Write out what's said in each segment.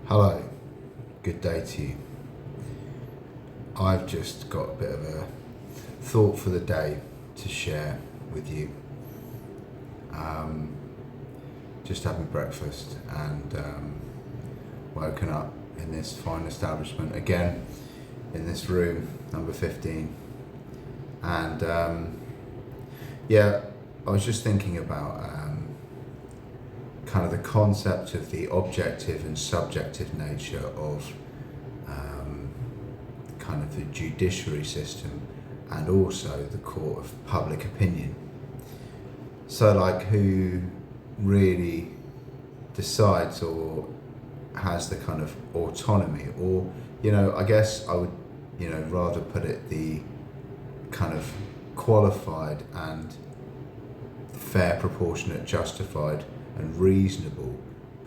Hello, good day to you. I've just got a bit of a thought for the day to share with you. Just having breakfast and woken up in this fine establishment again in this room, number 15. And yeah, I was just thinking about kind of the concept of the objective and subjective nature of kind of the judiciary system and also the court of public opinion. So like who really decides or has the kind of autonomy, or I guess I would rather put it the kind of qualified and fair, proportionate, justified and reasonable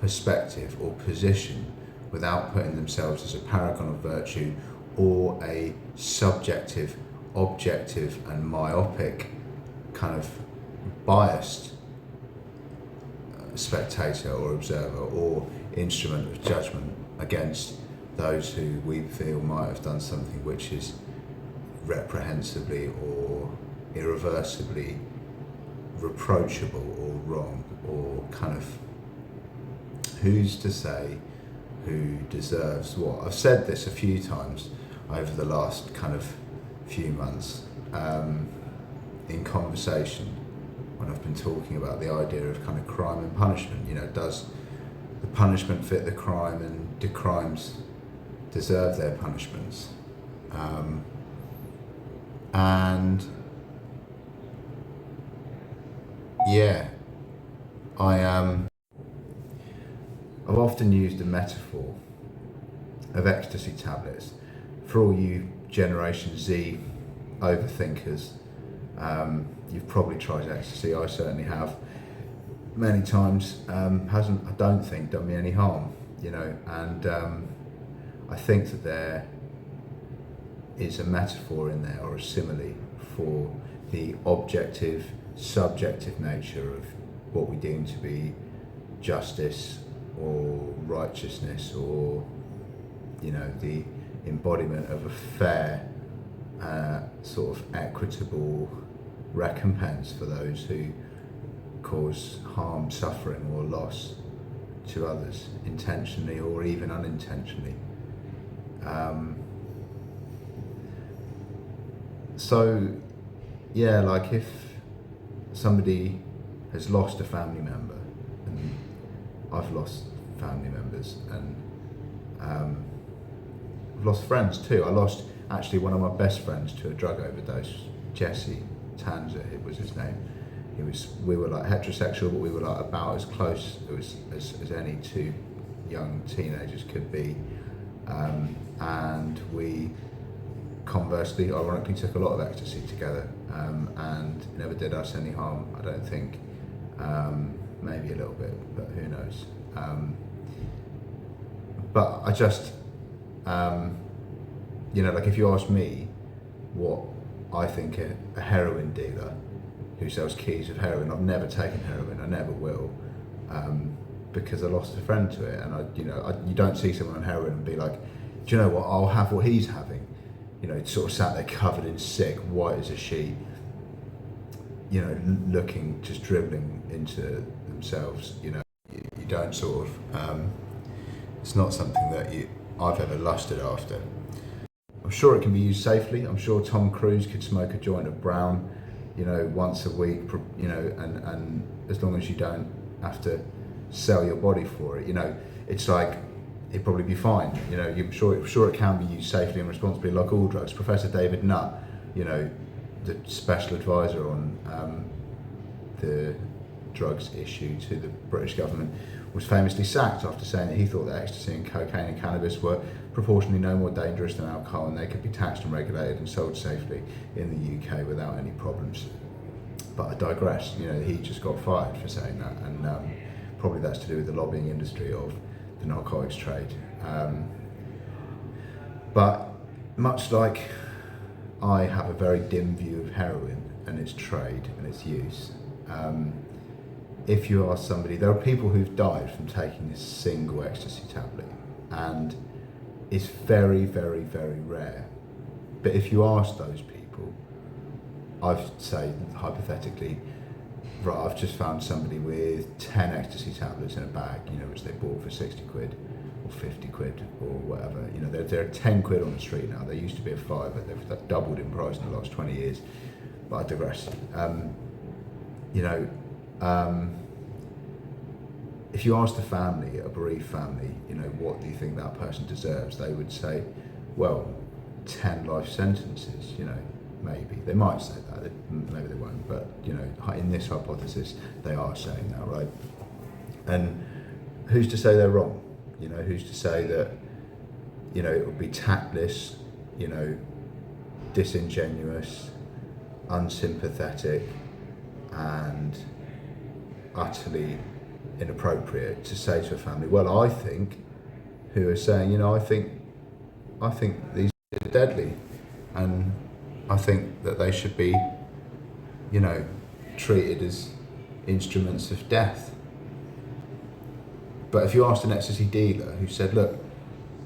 perspective or position without putting themselves as a paragon of virtue or a subjective, objective and myopic kind of biased spectator or observer or instrument of judgment against those who we feel might have done something which is reprehensibly or irreversibly reproachable or wrong, or kind of who's to say who deserves what. I've said this a few times over the last kind of few months in conversation when I've been talking about the idea of kind of crime and punishment. Does the punishment fit the crime, and do crimes deserve their punishments? And yeah, I've often used the metaphor of ecstasy tablets. For all you Generation Z overthinkers, you've probably tried ecstasy. I certainly have many times. Hasn't, I don't think, done me any harm, and I think that there is a metaphor in there, or a simile, for the objective, subjective nature of what we deem to be justice or righteousness, or the embodiment of a fair sort of equitable recompense for those who cause harm, suffering or loss to others, intentionally or even unintentionally. So yeah, like if somebody has lost a family member, and I've lost family members, and I've lost friends too. I lost actually one of my best friends to a drug overdose, Jesse Tanzer, it was his name. We were like heterosexual, but we were like about as close as any two young teenagers could be. And we conversely, ironically, took a lot of ecstasy together, and never did us any harm, I don't think. Maybe a little bit, but who knows. But I just, like if you ask me what I think a heroin dealer who sells keys of heroin, I've never taken heroin, I never will, because I lost a friend to it, and you don't see someone on heroin and be like, do you know what, I'll have what he's having. Sort of sat there covered in sick, white as a sheet, looking, just dribbling into themselves. You don't sort of, it's not something that I've ever lusted after. I'm sure it can be used safely. I'm sure Tom Cruise could smoke a joint of brown, once a week, and as long as you don't have to sell your body for it, it's like, it'd probably be fine. I'm sure it can be used safely and responsibly, like all drugs. Professor David Nutt, the special advisor on the drugs issue to the British government, was famously sacked after saying that he thought that ecstasy and cocaine and cannabis were proportionally no more dangerous than alcohol, and they could be taxed and regulated and sold safely in the UK without any problems. But I digress. He just got fired for saying that, and probably that's to do with the lobbying industry of the narcotics trade. But much like I have a very dim view of heroin and its trade and its use, if you ask somebody, there are people who've died from taking this single ecstasy tablet. and it's very, very, very rare. But if you ask those people, I've say hypothetically, right, I've just found somebody with 10 ecstasy tablets in a bag, which they bought for 60 quid or 50 quid or whatever. They're 10 quid on the street now. They used to be a fiver. They've doubled in price in the last 20 years. But I digress. If you ask the family, a bereaved family, what do you think that person deserves? They would say, well, 10 life sentences, maybe. They might say that, maybe they won't, but, in this hypothesis, they are saying that, right? And who's to say they're wrong? Who's to say that, it would be tactless, disingenuous, unsympathetic, and utterly inappropriate to say to a family, well, I think, who are saying, I think these are deadly, and I think that they should be, treated as instruments of death. But if you asked an ecstasy dealer who said, look,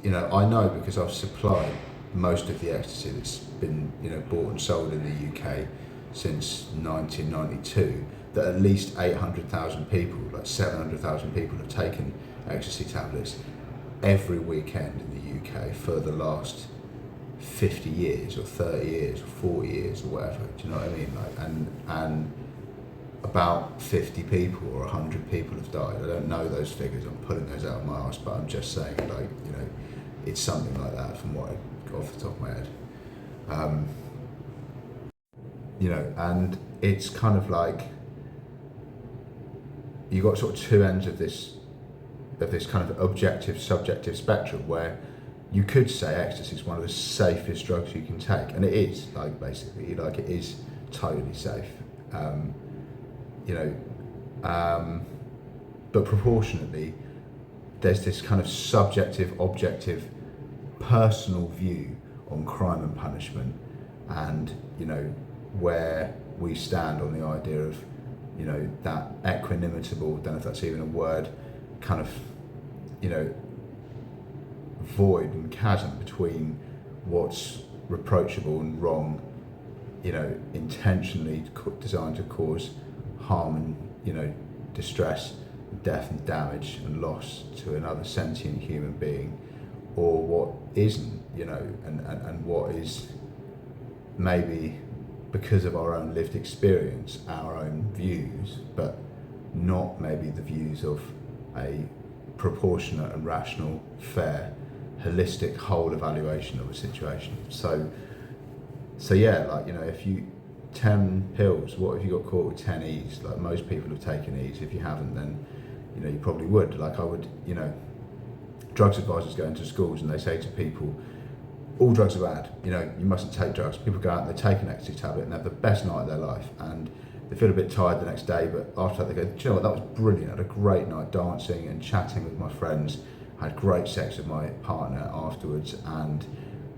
I know because I've supplied most of the ecstasy that's been, bought and sold in the UK since 1992, that at least 800,000 people, like 700,000 people have taken ecstasy tablets every weekend in the UK for the last 50 years or 30 years or 40 years or whatever. Do you know what I mean? And about 50 people or 100 people have died. I don't know those figures, I'm pulling those out of my arse, but I'm just saying, it's something like that from what I got off the top of my head. And it's kind of like, you've got sort of two ends of this kind of objective subjective spectrum, where you could say ecstasy is one of the safest drugs you can take, and it is, basically, it is totally safe, but proportionately there's this kind of subjective, objective, personal view on crime and punishment, and where we stand on the idea of that equanimitable, don't know if that's even a word, kind of void and chasm between what's reproachable and wrong, intentionally designed to cause harm and distress, death and damage and loss to another sentient human being, or what isn't, and what is maybe because of our own lived experience, our own views, but not maybe the views of a proportionate and rational, fair, holistic, whole evaluation of a situation. So yeah, if you 10 pills, what if you got caught with 10 E's? Like, most people have taken E's. If you haven't, then you probably would. Like I would, drugs advisors go into schools and they say to people, all drugs are bad, you mustn't take drugs. People go out and they take an ecstasy tablet and they have the best night of their life, and they feel a bit tired the next day, but after that they go, do you know what, that was brilliant. I had a great night dancing and chatting with my friends, I had great sex with my partner afterwards, and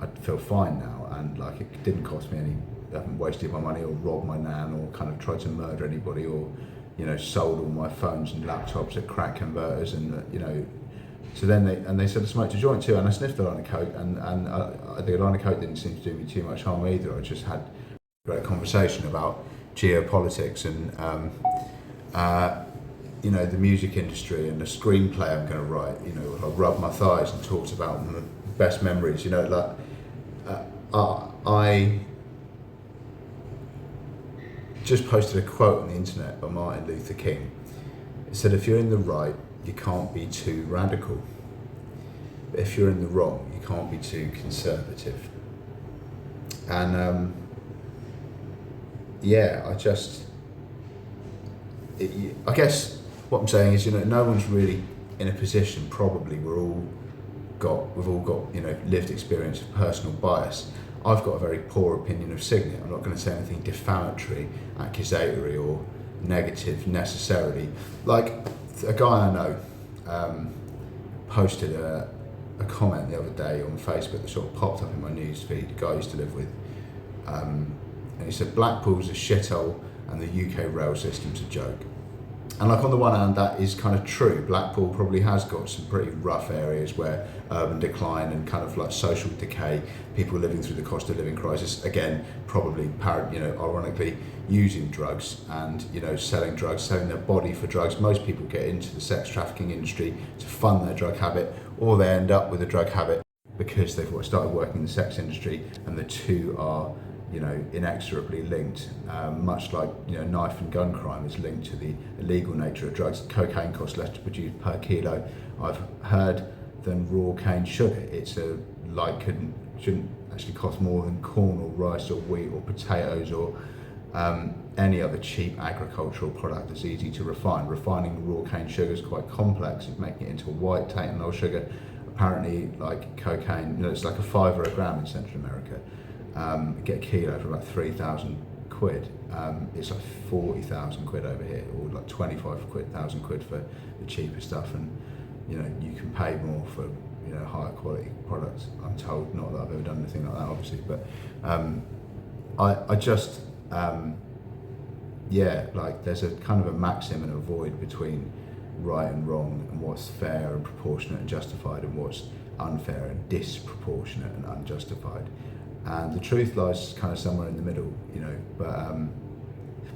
I feel fine now, and it didn't cost me any, I haven't wasted my money or robbed my nan or kind of tried to murder anybody or sold all my phones and laptops at crack converters, and so then they said I smoked a joint too, and I sniffed a line of coke, and the line of coke didn't seem to do me too much harm either. I just had a great conversation about geopolitics and the music industry and the screenplay I'm going to write. I rubbed my thighs and talked about my best memories. I just posted a quote on the internet by Martin Luther King. It said, if you're in the right, you can't be too radical. But if you're in the wrong, you can't be too conservative. And I guess what I'm saying is, no one's really in a position, probably, we've all got lived experience of personal bias. I've got a very poor opinion of Signet. I'm not going to say anything defamatory, accusatory or negative necessarily. Like, a guy I know posted a comment the other day on Facebook that sort of popped up in my news feed, a guy I used to live with, and he said, Blackpool's a shithole and the UK rail system's a joke. And like on the one hand, that is kind of true. Blackpool probably has got some pretty rough areas where urban decline and kind of like social decay, people living through the cost of living crisis, again, probably, ironically, using drugs and, selling drugs, selling their body for drugs. Most people get into the sex trafficking industry to fund their drug habit, or they end up with a drug habit because they've started working in the sex industry, and the two are inexorably linked, much like knife and gun crime is linked to the illegal nature of drugs. Cocaine costs less to produce per kilo, I've heard, than raw cane sugar. It's shouldn't actually cost more than corn or rice or wheat or potatoes or any other cheap agricultural product that's easy to refine. Refining raw cane sugar is quite complex. It's making it into white Taintanol sugar. Apparently, like cocaine, it's like $5 a gram in Central America. Get a kilo for about 3,000 quid. It's like 40,000 quid over here, or like 25,000 quid for the cheaper stuff, and you can pay more for higher quality products. I'm told, not that I've ever done anything like that, obviously, but I just there's a kind of a maxim and a void between right and wrong, and what's fair and proportionate and justified, and what's unfair and disproportionate and unjustified. And the truth lies kind of somewhere in the middle, But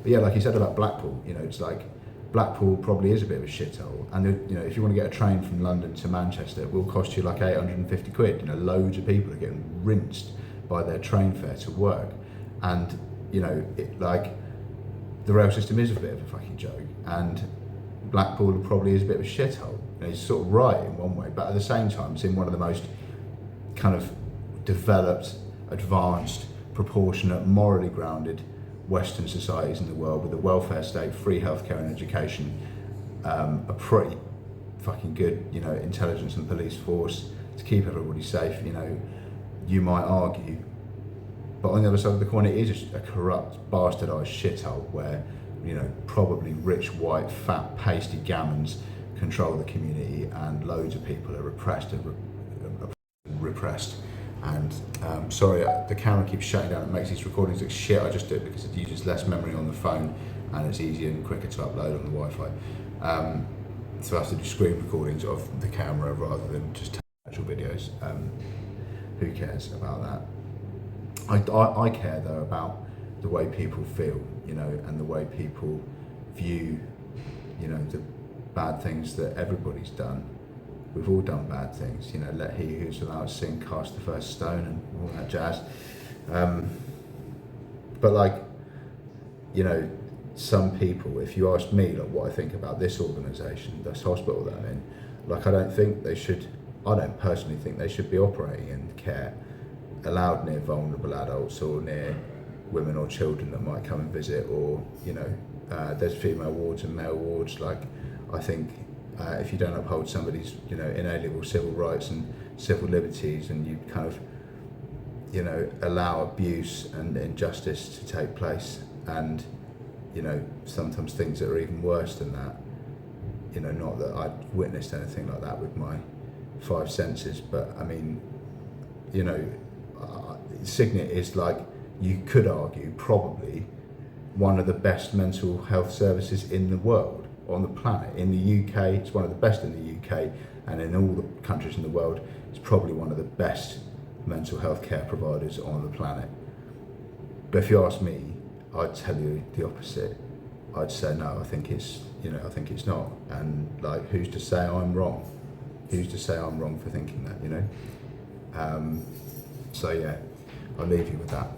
yeah, like you said about Blackpool, it's like Blackpool probably is a bit of a shithole. And if you want to get a train from London to Manchester, it will cost you like 850 quid. Loads of people are getting rinsed by their train fare to work. And the rail system is a bit of a fucking joke. And Blackpool probably is a bit of a shithole. It's sort of right in one way, but at the same time, it's in one of the most kind of developed, advanced, proportionate, morally grounded Western societies in the world, with a welfare state, free healthcare and education, a pretty fucking good, intelligence and police force to keep everybody safe. You might argue, but on the other side of the coin, it is a corrupt, bastardised shithole where, probably rich, white, fat, pasty gammons control the community, and loads of people are repressed. And sorry, the camera keeps shutting down. It makes these recordings look shit. I just do it because it uses less memory on the phone, and it's easier and quicker to upload on the Wi-Fi. So I have to do screen recordings of the camera rather than just actual videos. Who cares about that? I care though about the way people feel, and the way people view, the bad things that everybody's done. We've all done bad things, let he who's without sin cast the first stone and all that jazz. But some people, if you ask me what I think about this organisation, this hospital that I'm in, I don't personally think they should be operating in care allowed near vulnerable adults or near women or children that might come and visit, or there's female wards and male wards. I think if you don't uphold somebody's inalienable civil rights and civil liberties, and you kind of allow abuse and injustice to take place, and sometimes things that are even worse than that, not that I've witnessed anything like that with my five senses, but I mean, Signet is, you could argue, probably one of the best mental health services in the world, on the planet. In the UK, it's one of the best in the UK, and in all the countries in the world, it's probably one of the best mental health care providers on the planet. But if you ask me, I'd tell you the opposite. I'd say no, I think it's not. And who's to say I'm wrong? Who's to say I'm wrong for thinking that, So yeah, I'll leave you with that.